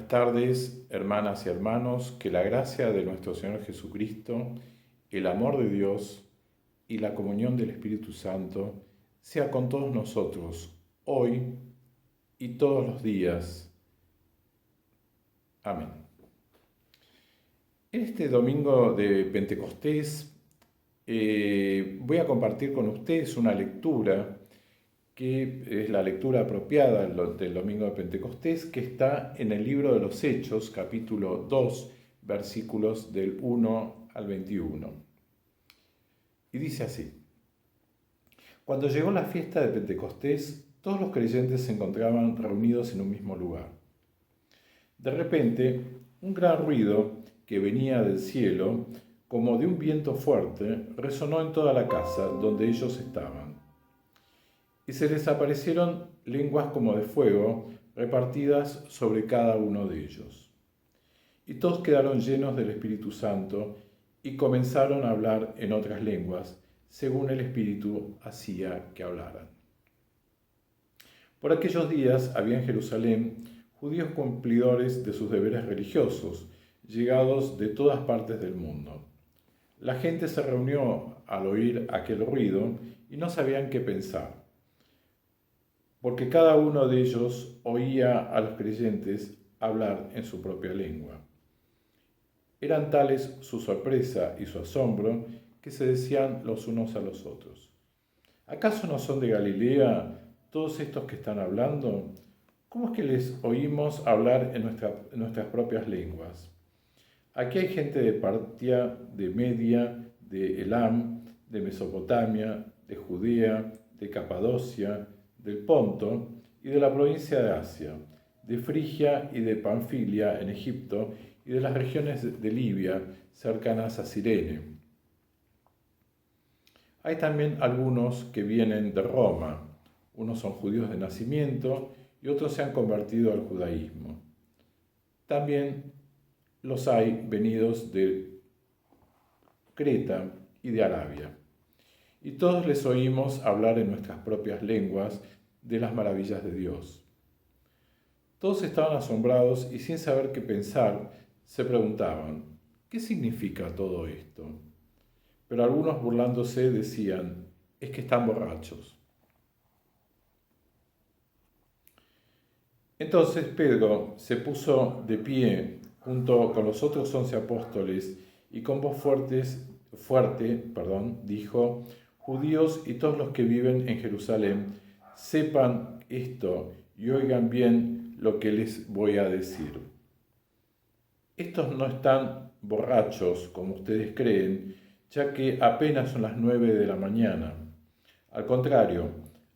Buenas tardes, hermanas y hermanos, que la gracia de nuestro Señor Jesucristo, el amor de Dios y la comunión del Espíritu Santo sea con todos nosotros, hoy y todos los días. Amén. En este domingo de Pentecostés voy a compartir con ustedes una lectura que es la lectura apropiada del domingo de Pentecostés, que está en el libro de los Hechos, capítulo 2, versículos del 1 al 21. Y dice así: Cuando llegó la fiesta de Pentecostés, todos los creyentes se encontraban reunidos en un mismo lugar. De repente, un gran ruido que venía del cielo, como de un viento fuerte, resonó en toda la casa donde ellos estaban. Y se les aparecieron lenguas como de fuego repartidas sobre cada uno de ellos. Y todos quedaron llenos del Espíritu Santo y comenzaron a hablar en otras lenguas, según el Espíritu hacía que hablaran. Por aquellos días había en Jerusalén judíos cumplidores de sus deberes religiosos, llegados de todas partes del mundo. La gente se reunió al oír aquel ruido y no sabían qué pensar, porque cada uno de ellos oía a los creyentes hablar en su propia lengua. Eran tales su sorpresa y su asombro que se decían los unos a los otros: ¿acaso no son de Galilea todos estos que están hablando? ¿Cómo es que les oímos hablar en nuestras propias lenguas? Aquí hay gente de Partia, de Media, de Elam, de Mesopotamia, de Judea, de Capadocia, del Ponto y de la provincia de Asia, de Frigia y de Panfilia en Egipto y de las regiones de Libia cercanas a Cirene. Hay también algunos que vienen de Roma. Unos son judíos de nacimiento y otros se han convertido al judaísmo. También los hay venidos de Creta y de Arabia. Y todos les oímos hablar en nuestras propias lenguas de las maravillas de Dios. Todos estaban asombrados y sin saber qué pensar, se preguntaban: ¿qué significa todo esto? Pero algunos, burlándose, decían: es que están borrachos. Entonces Pedro se puso de pie junto con los otros 11 apóstoles y con voz fuerte, dijo: Judíos y todos los que viven en Jerusalén, sepan esto y oigan bien lo que les voy a decir. Estos no están borrachos como ustedes creen, ya que apenas son las 9 de la mañana. Al contrario,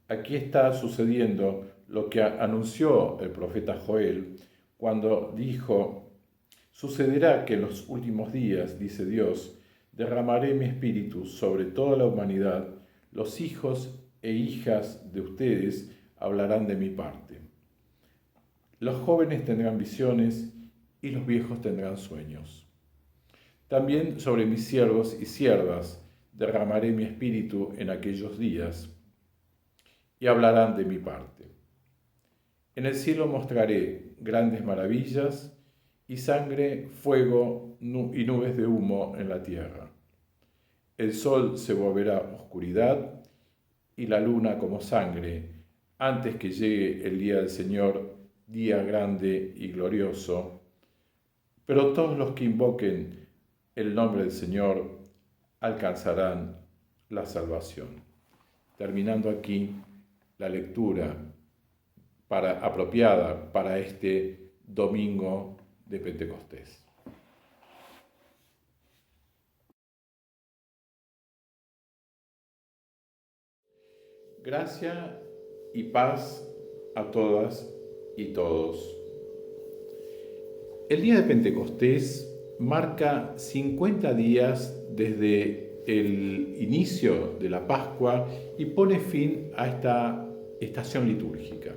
aquí está sucediendo lo que anunció el profeta Joel cuando dijo: sucederá que en los últimos días, dice Dios, derramaré mi espíritu sobre toda la humanidad, los hijos e hijas de ustedes hablarán de mi parte. Los jóvenes tendrán visiones y los viejos tendrán sueños. También sobre mis siervos y siervas derramaré mi espíritu en aquellos días y hablarán de mi parte. En el cielo mostraré grandes maravillas y sangre, fuego y nubes de humo en la tierra. El sol se volverá oscuridad y la luna como sangre, antes que llegue el día del Señor, día grande y glorioso. Pero todos los que invoquen el nombre del Señor alcanzarán la salvación. Terminando aquí la lectura apropiada para este domingo de Pentecostés. Gracia y paz a todas y todos. El día de Pentecostés marca 50 días desde el inicio de la Pascua y pone fin a esta estación litúrgica.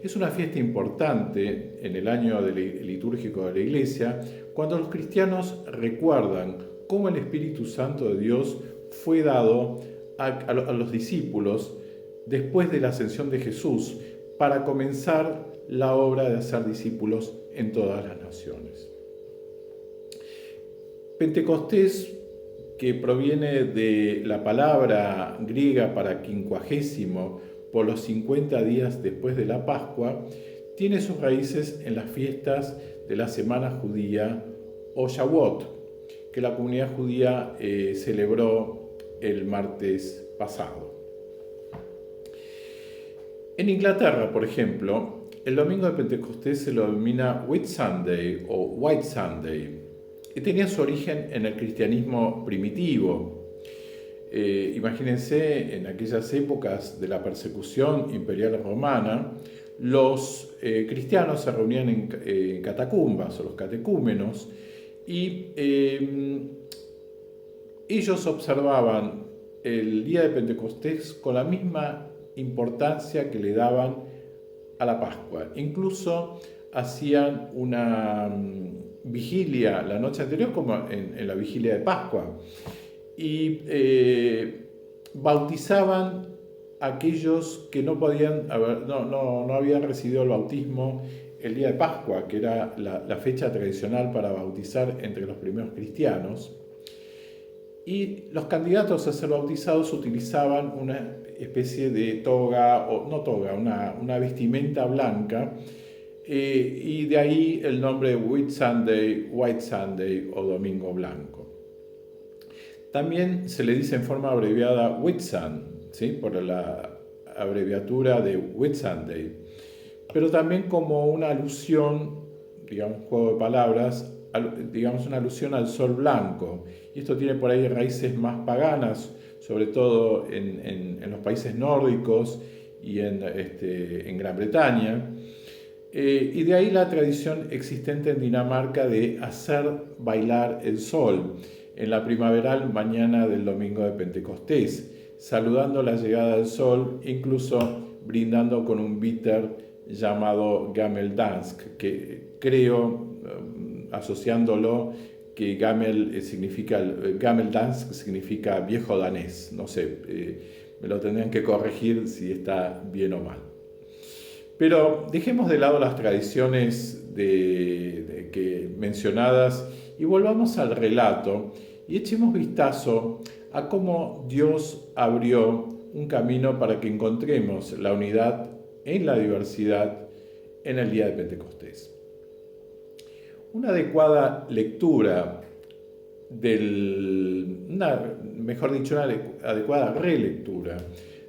Es una fiesta importante en el año litúrgico de la Iglesia, cuando los cristianos recuerdan cómo el Espíritu Santo de Dios fue dado a los discípulos después de la ascensión de Jesús para comenzar la obra de hacer discípulos en todas las naciones. Pentecostés, que proviene de la palabra griega para quincuagésimo, por los 50 días después de la Pascua, tiene sus raíces en las fiestas de la Semana Judía o Shavuot, que la comunidad judía celebró el martes pasado. En Inglaterra, por ejemplo, el domingo de Pentecostés se lo denomina Whitsunday o White Sunday, y tenía su origen en el cristianismo primitivo. Imagínense, en aquellas épocas de la persecución imperial romana, los cristianos se reunían en catacumbas, o los catecúmenos, y ellos observaban el día de Pentecostés con la misma importancia que le daban a la Pascua. Incluso hacían una vigilia la noche anterior, como en la vigilia de Pascua, y bautizaban a aquellos que no habían recibido el bautismo el día de Pascua, que era la fecha tradicional para bautizar entre los primeros cristianos. Y los candidatos a ser bautizados utilizaban una especie de toga, o no toga, una vestimenta blanca, y de ahí el nombre White Sunday o Domingo Blanco. También se le dice en forma abreviada Whitsun, ¿sí? Por la abreviatura de Whitsunday, pero también como una alusión, digamos, juego de palabras, digamos una alusión al sol blanco. Y esto tiene por ahí raíces más paganas, sobre todo en los países nórdicos y en Gran Bretaña. Y de ahí la tradición existente en Dinamarca de hacer bailar el sol en la primaveral mañana del domingo de Pentecostés, saludando la llegada del sol, incluso brindando con un bitter llamado Gammeldansk, que creo, asociándolo, que Gammeldansk significa viejo danés. No sé, me lo tendrían que corregir si está bien o mal. Pero dejemos de lado las tradiciones que mencionadas y volvamos al relato y echemos vistazo a cómo Dios abrió un camino para que encontremos la unidad en la diversidad en el día de Pentecostés. Una adecuada lectura una adecuada relectura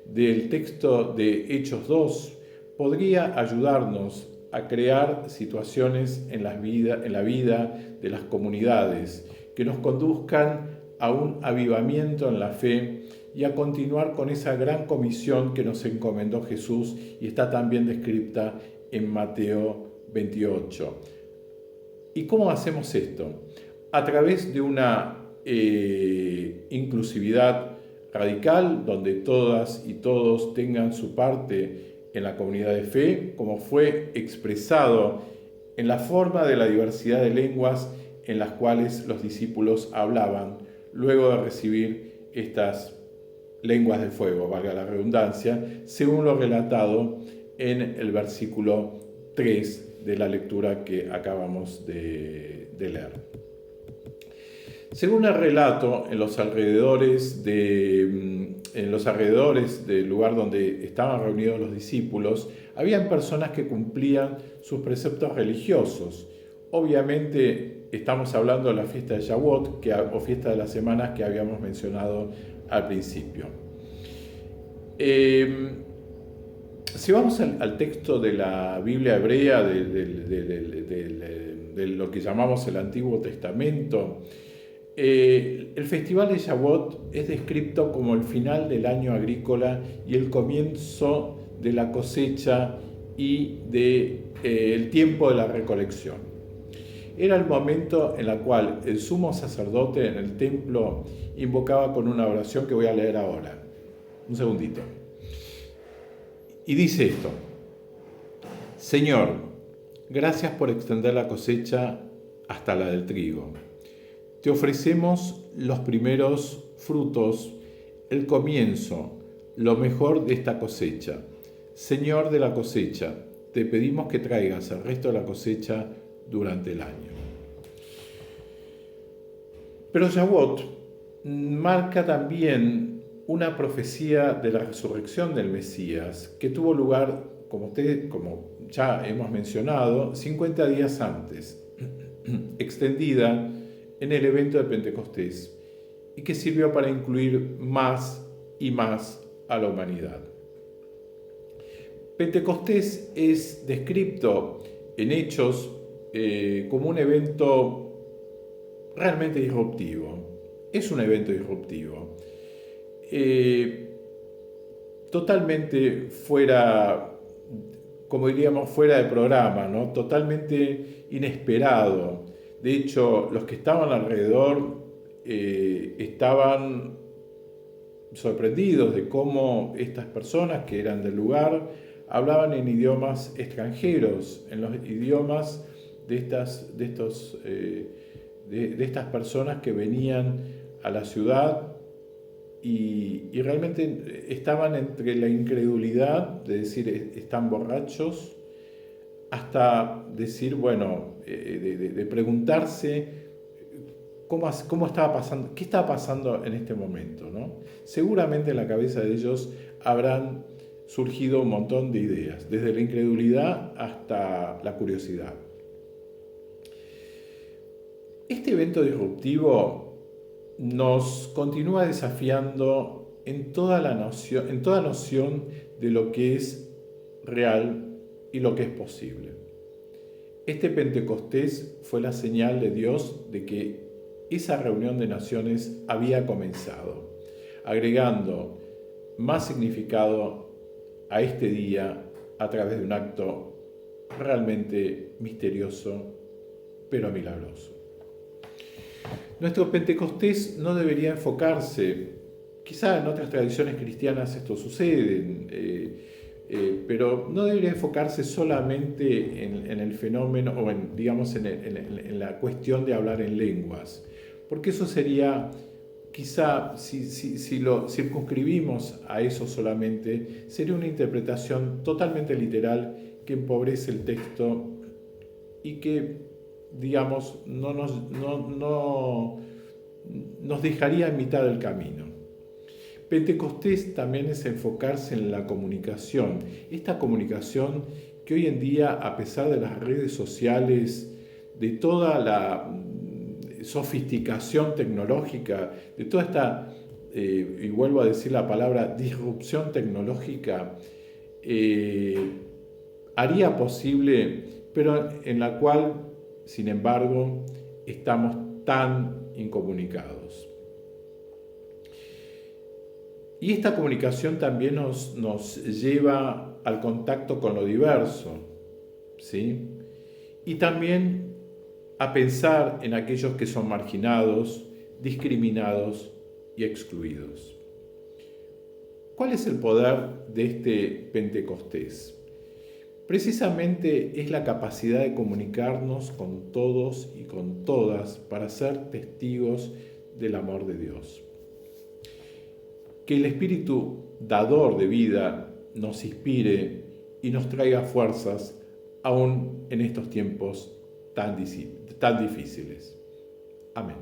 del texto de Hechos 2 podría ayudarnos a crear situaciones en la vida de las comunidades que nos conduzcan a un avivamiento en la fe y a continuar con esa gran comisión que nos encomendó Jesús y está también descrita en Mateo 28. ¿Y cómo hacemos esto? A través de una inclusividad radical, donde todas y todos tengan su parte en la comunidad de fe, como fue expresado en la forma de la diversidad de lenguas en las cuales los discípulos hablaban, luego de recibir estas lenguas de fuego, valga la redundancia, según lo relatado en el versículo 3 de la lectura que acabamos de leer. Según el relato, en los alrededores del lugar donde estaban reunidos los discípulos, habían personas que cumplían sus preceptos religiosos. Obviamente estamos hablando de la fiesta de Shavuot, o fiesta de las semanas que habíamos mencionado al principio. Si vamos al texto de la Biblia hebrea, de lo que llamamos el Antiguo Testamento, el festival de Shavuot es descrito como el final del año agrícola y el comienzo de la cosecha y el tiempo de la recolección. Era el momento en el cual el sumo sacerdote en el templo invocaba con una oración que voy a leer ahora. Un segundito. Y dice esto: Señor, gracias por extender la cosecha hasta la del trigo. Te ofrecemos los primeros frutos, el comienzo, lo mejor de esta cosecha. Señor de la cosecha, te pedimos que traigas el resto de la cosecha durante el año. Pero Shavuot marca también una profecía de la resurrección del Mesías que tuvo lugar, como ya hemos mencionado, 50 días antes, extendida en el evento de Pentecostés, y que sirvió para incluir más y más a la humanidad. Pentecostés es descrito en Hechos como un evento realmente disruptivo. Es un evento disruptivo. Totalmente fuera, como diríamos, fuera de programa, ¿no? Totalmente inesperado. De hecho, los que estaban alrededor estaban sorprendidos de cómo estas personas que eran del lugar hablaban en idiomas extranjeros, en los idiomas de estas personas que venían a la ciudad y realmente estaban entre la incredulidad de decir están borrachos hasta decir, bueno, de preguntarse cómo estaba pasando, qué estaba pasando en este momento, ¿no? Seguramente en la cabeza de ellos habrán surgido un montón de ideas, desde la incredulidad hasta la curiosidad. Este evento disruptivo nos continúa desafiando en toda noción de lo que es real y lo que es posible. Este Pentecostés fue la señal de Dios de que esa reunión de naciones había comenzado, agregando más significado a este día a través de un acto realmente misterioso, pero milagroso. Nuestro Pentecostés no debería enfocarse, quizá en otras tradiciones cristianas esto sucede, pero no debería enfocarse solamente en el fenómeno o en la cuestión de hablar en lenguas, porque eso sería, quizá si lo circunscribimos a eso solamente, sería una interpretación totalmente literal que empobrece el texto y que, digamos, no nos dejaría en mitad del camino. Pentecostés también es enfocarse en la comunicación, esta comunicación que hoy en día, a pesar de las redes sociales, de toda la sofisticación tecnológica, de toda esta, y vuelvo a decir la palabra, disrupción tecnológica, haría posible, pero en la cual, sin embargo, estamos tan incomunicados. Y esta comunicación también nos lleva al contacto con lo diverso, ¿sí? Y también a pensar en aquellos que son marginados, discriminados y excluidos. ¿Cuál es el poder de este Pentecostés? Precisamente es la capacidad de comunicarnos con todos y con todas para ser testigos del amor de Dios. Que el Espíritu dador de vida nos inspire y nos traiga fuerzas aún en estos tiempos tan difíciles. Amén.